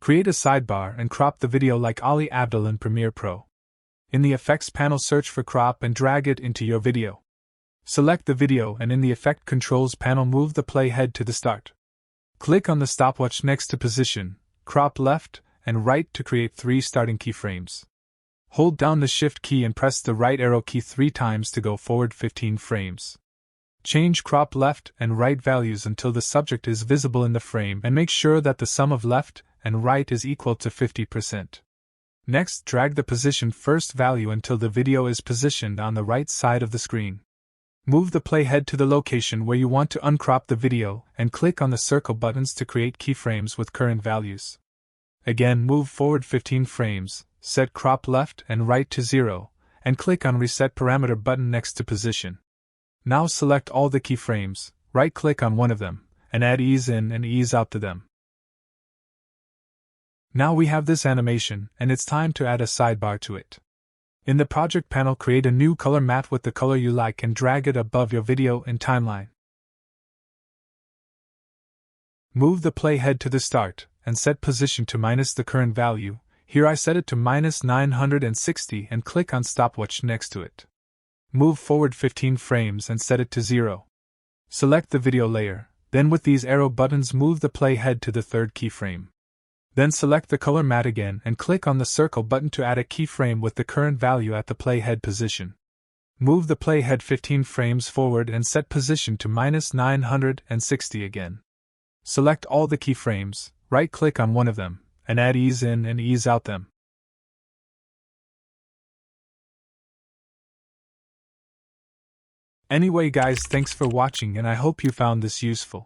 Create a sidebar and crop the video like Ali Abdaal in Premiere Pro. In the Effects panel, search for crop and drag it into your video. Select the video and in the Effect Controls panel, move the playhead to the start. Click on the stopwatch next to position, crop left and right to create 3 starting keyframes. Hold down the Shift key and press the right arrow key 3 times to go forward 15 frames. Change crop left and right values until the subject is visible in the frame and make sure that the sum of left and right is equal to 50%. Next, drag the position first value until the video is positioned on the right side of the screen. Move the playhead to the location where you want to uncrop the video and click on the circle buttons to create keyframes with current values. Again, move forward 15 frames, set crop left and right to 0, and click on Reset Parameter button next to position. Now select all the keyframes, right-click on one of them, and add ease in and ease out to them. Now we have this animation, and it's time to add a sidebar to it. In the Project panel, create a new color matte with the color you like and drag it above your video in timeline. Move the playhead to the start, and set position to minus the current value. Here I set it to -960 and click on stopwatch next to it. Move forward 15 frames and set it to 0. Select the video layer, then with these arrow buttons move the playhead to the third keyframe. Then select the color matte again and click on the circle button to add a keyframe with the current value at the playhead position. Move the playhead 15 frames forward and set position to -960 again. Select all the keyframes, right-click on one of them, and add ease in and ease out them. Anyway guys, thanks for watching and I hope you found this useful.